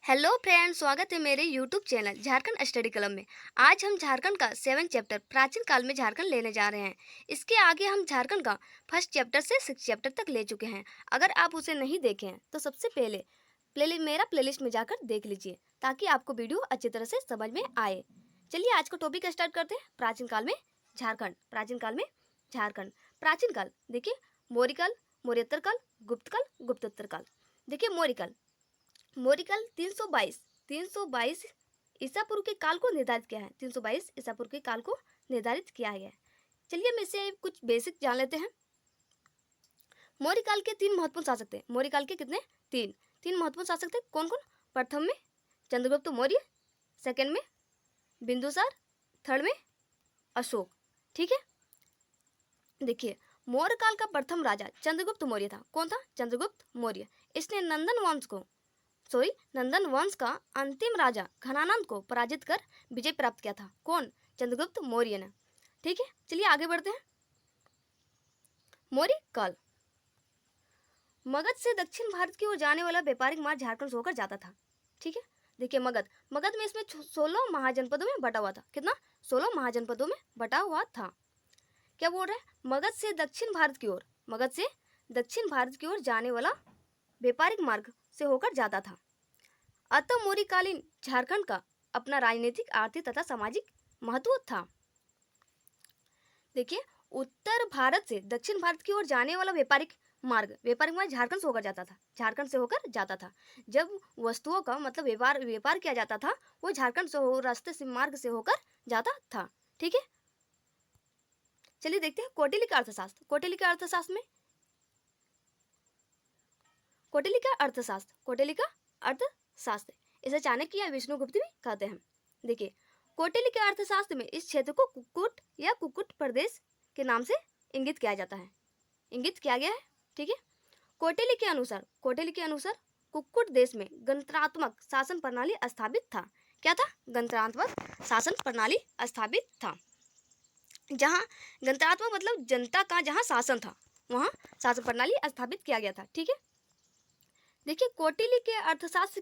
Hello friends, स्वागत है मेरे YouTube channel Jharkhand study club में। आज हम झारखंड का 7 चैप्टर प्राचीन काल में झारखंड लेने जा रहे हैं। इसके आगे हम झारखंड का फर्स्ट चैप्टर से 6 चैप्टर तक ले चुके हैं। अगर आप उसे नहीं देखे हैं तो सबसे पहले मेरा प्लेलिस्ट में जाकर देख लीजिए ताकि आपको वीडियो अच्छी तरह से समझ में आए। चलिए आज का टॉपिक स्टार्ट करते हैं। प्राचीन काल में झारखंड। प्राचीन काल में झारखंड। प्राचीन काल देखिए, मौर्य काल, मौर्योत्तर काल, गुप्त काल, गुप्तोत्तर काल। देखिए मौर्यकाल 322 ईसा पूर्व के काल को निर्धारित किया है। 322 ईसा पूर्व के काल को निर्धारित किया गया है। चलिए हम इससे कुछ बेसिक जान लेते हैं। मौर्यकाल के 3 महत्वपूर्ण शासक थे। मौर्यकाल के कितने? तीन महत्वपूर्ण शासक थे। कौन कौन? प्रथम में चंद्रगुप्त मौर्य, सेकंड में बिंदुसार, थर्ड में अशोक। ठीक है, देखिए मौर्य काल का प्रथम राजा चंद्रगुप्त मौर्य था। कौन था? चंद्रगुप्त मौर्य। इसने नंदन वंश का अंतिम राजा घनानंद को पराजित कर विजय प्राप्त किया था। कौन? चंद्रगुप्त मौर्य ने। ठीक है, चलिए आगे बढ़ते हैं। मौर्य काल। मगध से दक्षिण भारत की ओर जाने वाला व्यापारिक मार्ग झारखंड से होकर जाता था। ठीक है, देखिए मगध में इसमें 16 महाजनपदों में बटा हुआ था। कितना? 16 महाजनपदों में बटा हुआ था। क्या बोल रहे हैं? मगध से दक्षिण भारत की ओर जाने वाला व्यापारिक मार्ग से होकर जाता था। अतः मौर्यकालीन झारखंड का अपना राजनीतिक, आर्थिक तथा सामाजिक महत्व था। देखिए उत्तर भारत से दक्षिण भारत की ओर जाने वाला व्यापारिक मार्ग झारखंड से होकर जाता था। जब वस्तुओं का मतलब व्यापार किया जाता था वो झारखंड से रास्ते से मार्ग से होकर जाता था। ठीक है, चलिए देखते हैं कौटिल्य का अर्थशास्त्र। कौटिल्य का अर्थशास्त्र इसे चाणक्य या विष्णुगुप्त भी कहते हैं। देखिए कौटिल्य के अर्थशास्त्र में इस क्षेत्र को कुक्कुट या कुक्कुट प्रदेश के नाम से इंगित किया गया है। ठीक है, कौटिल्य के अनुसार कुक्कुट देश में गणतंत्रात्मक शासन प्रणाली स्थापित था। क्या था? गणतंत्रात्मक शासन प्रणाली स्थापित था। जहाँ गणतंत्रात्मक मतलब जनता का जहाँ शासन था वहाँ शासन प्रणाली स्थापित किया गया था। ठीक है, देखिए कौटिल्य के अर्थशास्त्र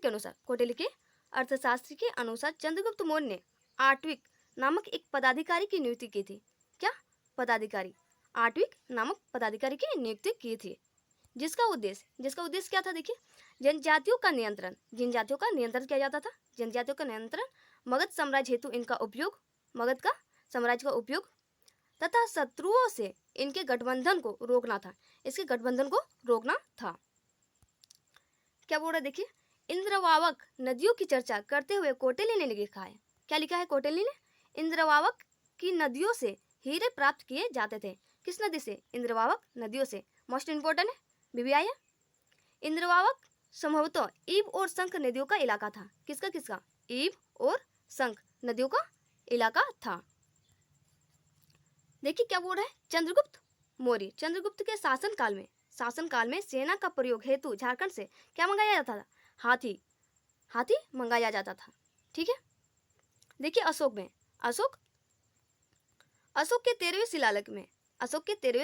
के अनुसार चंद्रगुप्त मौर्य ने आट्विक नामक एक पदाधिकारी की नियुक्ति की थी। क्या? आट्विक नामक पदाधिकारी की नियुक्ति की थी, जिसका उद्देश्य क्या था? देखिए जनजातियों का नियंत्रण किया जाता था। जनजातियों का नियंत्रण, मगध साम्राज्य का उपयोग तथा शत्रुओं से इनके गठबंधन को रोकना था। क्या बोल रहा है? देखिए इंद्रवावक नदियों की चर्चा करते हुए कौटिल्य ने लिखा है। क्या लिखा है कौटिल्य ने? इंद्रवावक की नदियों से हीरे प्राप्त किए जाते थे। किस नदी से? इंद्रवावक नदियों से। मोस्ट इंपोर्टेंट है, बीबी आई है। इंद्रवावक संभवतः ईब और शंख नदियों का इलाका था। किसका? ईब और शंख नदियों का इलाका था। देखिए क्या बोल रहा है? चंद्रगुप्त के शासनकाल में सेना का प्रयोग हेतु झारखंड से क्या मंगाया जाता था? हाथी मंगाया जाता था। ठीक है, देखिए अशोक के 13वें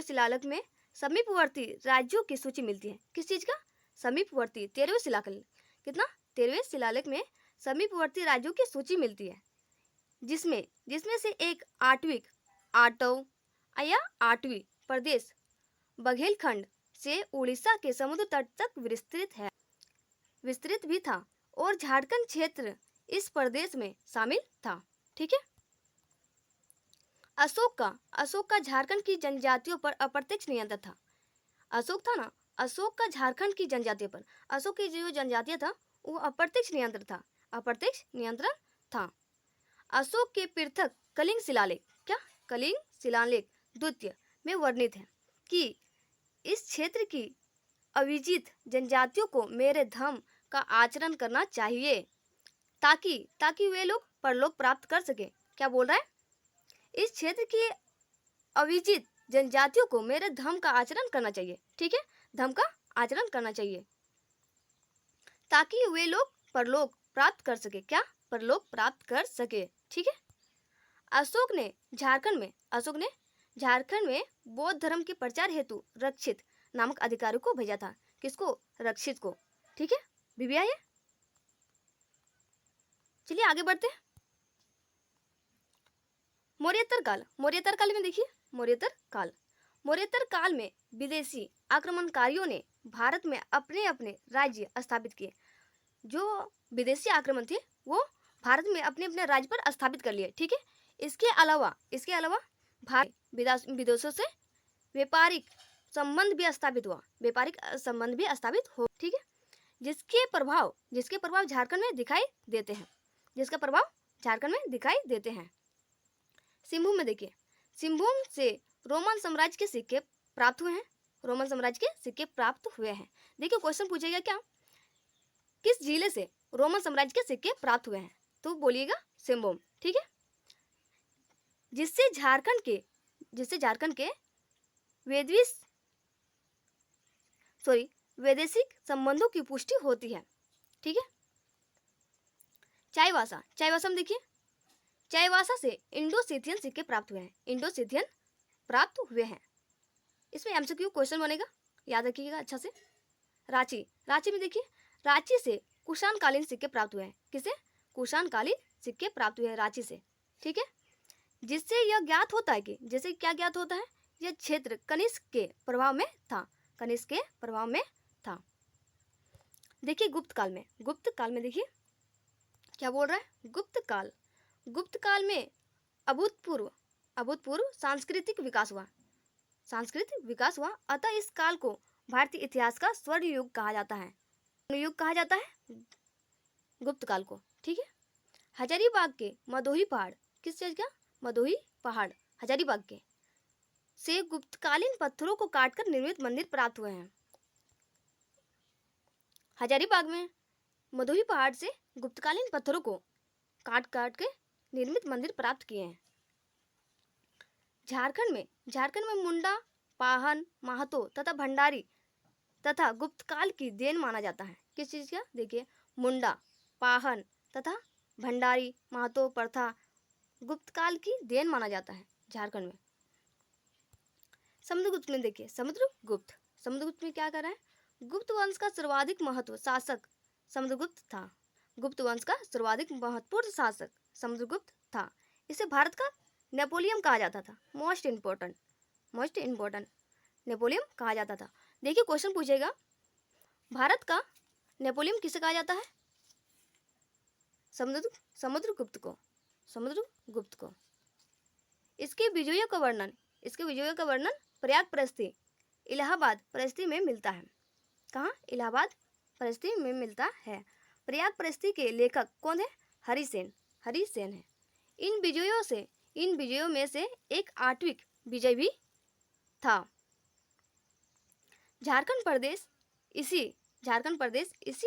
शिलालेख में समीपवर्ती राज्यों की सूची मिलती है। किस चीज का? समीपवर्ती 13वें शिलालेख। कितना? 13वें शिलालेख में समीपवर्ती राज्यों की सूची मिलती है, जिसमें से एक आटवी प्रदेश बघेलखंड से उड़ीसा के समुद्र तट तक विस्तृत भी था और झारखंड क्षेत्र इस प्रदेश में शामिल था। ठीक है, अशोक का झारखंड की जनजातियों पर अप्रत्यक्ष नियंत्रण था। अशोक का झारखंड की जनजातियों पर, अशोक की जो जनजातियां था वो अप्रत्यक्ष नियंत्रण था। अशोक के पृथक कलिंग शिलालेख द्वितीय में वर्णित है कि इस क्षेत्र की अविजित जनजातियों को मेरे धर्म का आचरण करना चाहिए ताकि वे लोग परलोक प्राप्त कर सके। क्या बोल रहा है? इस क्षेत्र की अविजित जनजातियों को मेरे धर्म का आचरण करना चाहिए। ठीक है, धर्म का आचरण करना चाहिए ताकि वे लोग परलोक प्राप्त कर सके। क्या? परलोक प्राप्त कर सके। ठीक है, अशोक ने झारखंड में बौद्ध धर्म के प्रचार हेतु रक्षित नामक अधिकारी को भेजा था। किसको? रक्षित को। ठीक है, बीबी आई है। चलिए आगे बढ़ते हैं। मौर्योत्तर काल, मौर्योत्तर काल में देखिए, मौर्योत्तर काल, मौर्योत्तर काल में विदेशी आक्रमणकारियों ने भारत में अपने अपने राज्य स्थापित किए। जो विदेशी आक्रमण थे वो भारत में अपने अपने राज्य पर स्थापित कर लिए। ठीक है, इसके अलावा भारत विदेशों से व्यापारिक संबंध भी स्थापित हुआ, व्यापारिक संबंध भी स्थापित हो। ठीक है, जिसके प्रभाव झारखंड में दिखाई देते हैं, जिसका प्रभाव झारखंड में दिखाई देते हैं। सिंहभूम में देखिए, सिंहभूम से रोमन साम्राज्य के सिक्के प्राप्त हुए हैं, रोमन साम्राज्य के सिक्के प्राप्त हुए हैं। देखिए क्वेश्चन पूछेगा क्या, किस जिले से रोमन साम्राज्य के सिक्के प्राप्त हुए हैं, तो बोलिएगा सिंहभूम। ठीक है, जिससे झारखंड के वैदेशिक संबंधों की पुष्टि होती है। ठीक है, चाईबासा, चाईबासा में देखिए, चाईबासा से इंडो सिथियन सिक्के प्राप्त हुए हैं, इंडो सिथियन प्राप्त हुए हैं। इसमें एमसीक्यू क्वेश्चन बनेगा, याद रखिएगा अच्छा से। रांची, रांची में देखिए, रांची से कुषाण कालीन सिक्के प्राप्त हुए हैं। किसे? कुषाण कालीन सिक्के प्राप्त हुए हैं रांची से। ठीक है, जिससे यह ज्ञात होता है कि, जैसे क्या ज्ञात होता है, यह क्षेत्र कनिष्क के प्रभाव में था, कनिष्क के प्रभाव में था। देखिए गुप्त काल में, गुप्त काल में देखिए क्या बोल रहा है, गुप्त काल, गुप्त काल में अभूतपूर्व सांस्कृतिक विकास हुआ, सांस्कृतिक विकास हुआ। अतः इस काल को भारतीय इतिहास का स्वर्ण युग कहा जाता है, युग कहा जाता है गुप्त काल को। ठीक है, हजारीबाग के मदोही पहाड़, किस चीज का? मदोही पहाड़, हजारीबाग के से गुप्तकालीन पत्थरों को काटकर निर्मित मंदिर प्राप्त हुए हैं। हजारीबाग में मदोही पहाड़ से गुप्तकालीन पत्थरों को काट काट के निर्मित मंदिर प्राप्त किए हैं। झारखंड में मुंडा, पाहन, माहतो तथा भंडारी तथा गुप्तकाल की देन माना जाता है। किस चीज का? देखिए, मुंडा, पाहन तथा भंडारी, माहतो प्रथा गुप्तकाल की देन माना जाता है झारखंड में। समुद्रगुप्त में देखिए, समुद्रगुप्त में क्या कर रहा है, गुप्त वंश का सर्वाधिक महत्व शासक समुद्रगुप्त था, गुप्त वंश का सर्वाधिक महत्वपूर्ण शासक समुद्रगुप्त था। इसे भारत का नेपोलियन कहा जाता था, मोस्ट इम्पोर्टेंट नेपोलियन कहा जाता था। देखिए क्वेश्चन पूछेगा, भारत का नेपोलियन किसे कहा जाता है? समुद्रगुप्त को। इसके विजयों का वर्णन प्रयाग परिस्थि, इलाहाबाद परिस्थि में मिलता है। कहाँ? इलाहाबाद परिस्थि में मिलता है। प्रयाग परिस्थि के लेखक कौन है? हरिसेन है। इन विजयों में से एक आठवीं विजय भी था। झारखंड प्रदेश इसी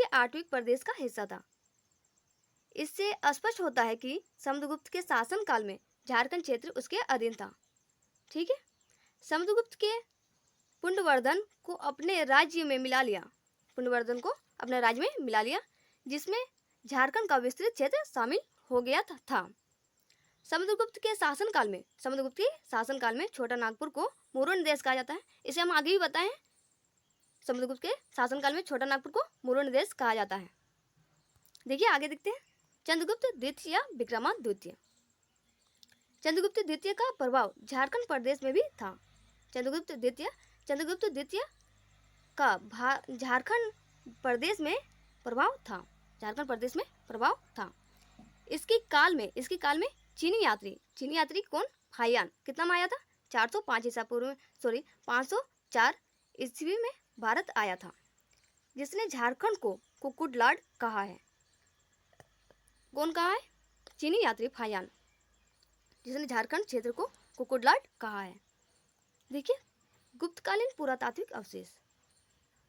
आठवीं प्रदेश का हिस्सा था। इससे स्पष्ट होता है कि समुद्रगुप्त के शासन काल में झारखंड क्षेत्र उसके अधीन था। ठीक है, समुद्रगुप्त के पुंडवर्धन को अपने राज्य में मिला लिया, जिसमें झारखंड का विस्तृत क्षेत्र शामिल हो गया था। समुद्रगुप्त के शासनकाल में छोटा नागपुर को मुरुन देश कहा जाता है। इसे हम आगे भी बताएं, समुद्रगुप्त के शासनकाल में छोटा नागपुर को मुरुन देश कहा जाता है। देखिए आगे देखते हैं, चंद्रगुप्त द्वितीय या विक्रमादित्य। चंद्रगुप्त द्वितीय का प्रभाव झारखंड प्रदेश में भी था। चंद्रगुप्त द्वितीय का झारखंड प्रदेश में प्रभाव था। इसके काल में चीनी यात्री कौन? फाहियान। कितना में आया था? 504 ईस्वी में भारत आया था, जिसने झारखंड को कुकुडलाड कहा है। कौन कहा है? चीनी यात्री फाहियान, जिसने झारखंड क्षेत्र को कुकुडलाड कहा है। देखिए गुप्तकालीन पुरातात्विक अवशेष,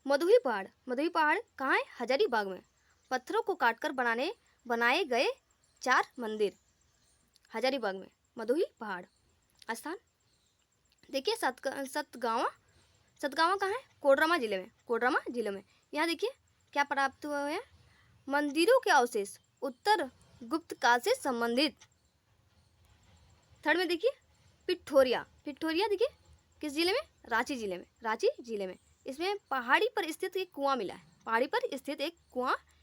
मदोही पहाड़ कहाँ है? हजारीबाग में। पत्थरों को काटकर बनाए गए 4 मंदिर, हजारीबाग में मदोही पहाड़ स्थान। देखिए सतगावा कहाँ है? कोडरमा जिले में। यहाँ देखिए क्या प्राप्त हुआ है? मंदिरों के अवशेष उत्तर गुप्त काल से संबंधित। थर्ड में देखिए पिठोरिया देखिए किस जिले में? रांची जिले में। इसमें पहाड़ी पर स्थित एक कुआं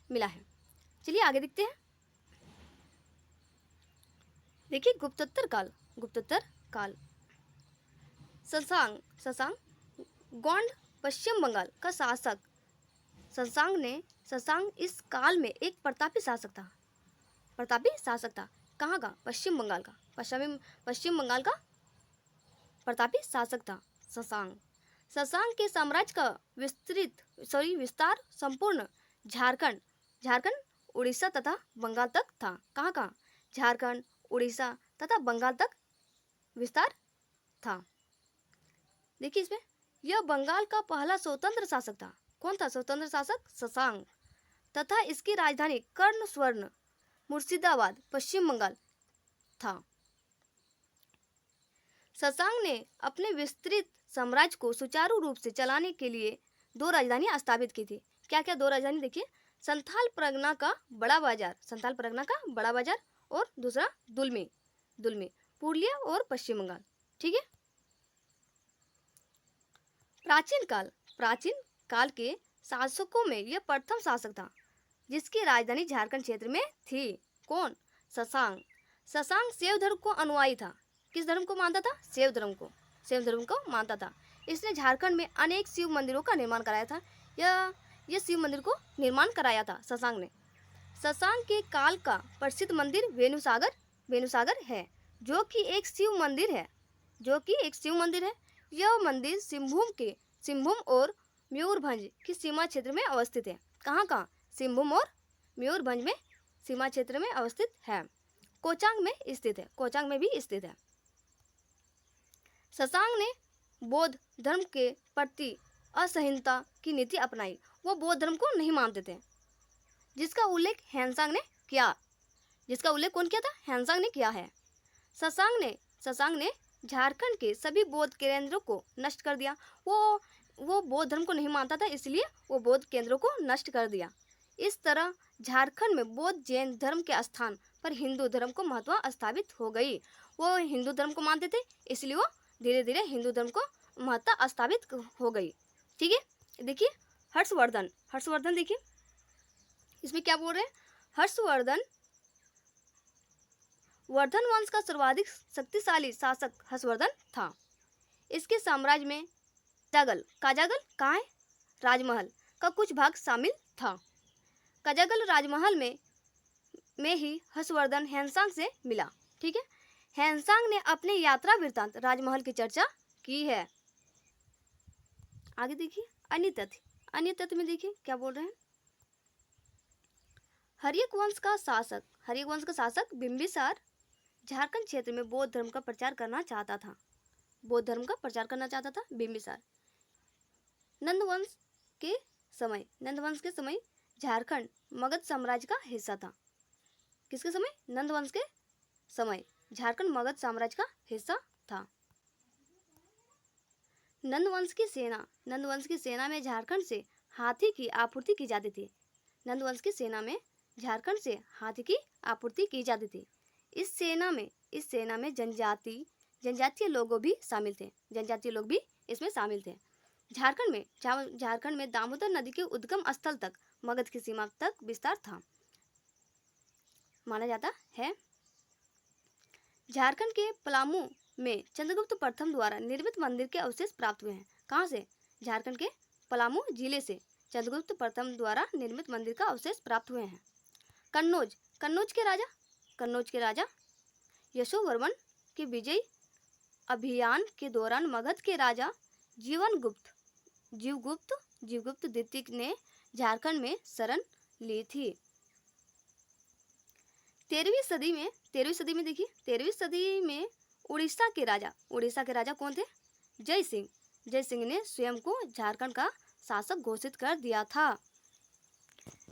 मिला है, चलिए आगे देखते हैं। देखिए गुप्तोत्तर काल, गुप्तोत्तर काल। शशांक, शशांक गौंड पश्चिम बंगाल का शासक। शशांक इस काल में एक प्रतापी शासक था। प्रतापी शासक था। कहाँ का? पश्चिम बंगाल का। पश्चिम बंगाल का प्रतापी शासक था शशांक। शशांक के साम्राज्य का विस्तार संपूर्ण झारखंड, उड़ीसा तथा बंगाल तक था। कहाँ का? झारखंड, उड़ीसा तथा बंगाल तक विस्तार था। देखिए इसमें, यह बंगाल का पहला स्वतंत्र शासक था। कौन था स्वतंत्र शासक? शशांक। तथा इसकी राजधानी कर्ण स्वर्ण मुर्शिदाबाद, पश्चिम बंगाल था। शशांक ने अपने विस्तृत साम्राज्य को सुचारू रूप से चलाने के लिए 2 राजधानियां स्थापित की थी। क्या क्या 2 राजधानी? देखिए, संथाल परगना का बड़ा बाजार और दूसरा दुलमी, पुरुलिया और पश्चिम बंगाल। ठीक है। प्राचीन काल के शासकों में यह प्रथम शासक था जिसकी राजधानी झारखंड क्षेत्र में थी। कौन? शशांक। शशांक शैव धर्म को अनुयायी था। किस धर्म को मानता था? शैव धर्म को मानता था। इसने झारखंड में अनेक शिव मंदिरों का निर्माण कराया था। यह शिव मंदिर को निर्माण कराया था शशांक ने। शशांक के काल का प्रसिद्ध मंदिर वेणुसागर है, जो कि एक शिव मंदिर है। यह मंदिर सिंहभूम और मयूरभंज की सीमा क्षेत्र में अवस्थित है। कहाँ? सिंहभूम और मयूरभंज में सीमा क्षेत्र में अवस्थित है। कोचांग में भी स्थित है। शशांक ने बौद्ध धर्म के प्रति असहिष्णुता की नीति अपनाई। वो बौद्ध धर्म को नहीं मानते थे, जिसका उल्लेख हेनसांग ने किया। कौन किया था? हेनसांग ने किया है। शशांक ने झारखंड के सभी बौद्ध केंद्रों को नष्ट कर दिया। वो बौद्ध धर्म को नहीं मानता था, इसलिए वो बौद्ध केंद्रों को नष्ट कर दिया। इस तरह झारखंड में बौद्ध जैन धर्म के स्थान पर हिंदू धर्म को महत्व स्थापित हो गई। वो हिंदू धर्म को मानते थे, इसलिए वो धीरे धीरे हिंदू धर्म को महत्ता स्थापित हो गई। ठीक है। देखिए हर्षवर्धन देखिए इसमें क्या बोल रहे हैं? हर्षवर्धन वंश का सर्वाधिक शक्तिशाली शासक हर्षवर्धन था। इसके साम्राज्य में काजागल कहाँ है? राजमहल का कुछ भाग शामिल था। काजागल राजमहल में ही हर्षवर्धन हेनसांग से मिला। ठीक है। हेनसांग ने अपने यात्रा वृत्तांत राजमहल की चर्चा की है। आगे देखिए अन्य तथ्य में देखिए क्या बोल रहे हैं? हर्यक वंश का शासक बिंबिसार झारखंड क्षेत्र में बौद्ध धर्म का प्रचार करना चाहता था। बिंबिसार नंद वंश के समय झारखंड मगध साम्राज्य का हिस्सा था। किसके समय? नंद वंश के समय झारखंड मगध साम्राज्य का हिस्सा था। नंद वंश की सेना में झारखंड से हाथी की आपूर्ति की जाती थी। इस सेना में जनजातीय लोग भी इसमें शामिल थे। झारखंड में दामोदर नदी के उद्गम स्थल तक मगध की सीमा तक विस्तार था माना जाता है। झारखंड के पलामू में चंद्रगुप्त प्रथम द्वारा निर्मित मंदिर के अवशेष प्राप्त हुए हैं। कहाँ से? झारखंड के पलामू जिले से चंद्रगुप्त प्रथम द्वारा निर्मित मंदिर का अवशेष प्राप्त हुए हैं। कन्नौज के राजा यशोवर्मन के विजय अभियान के दौरान मगध के राजा जीवगुप्त द्वितीय ने झारखंड में शरण ली थी। 13वीं सदी में उड़ीसा के राजा कौन थे? जय सिंह ने स्वयं को झारखंड का शासक घोषित कर दिया था।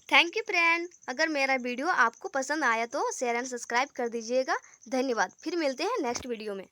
Thank you friend. अगर मेरा वीडियो आपको पसंद आया तो शेयर एंड सब्सक्राइब कर दीजिएगा। धन्यवाद। फिर मिलते हैं नेक्स्ट वीडियो में।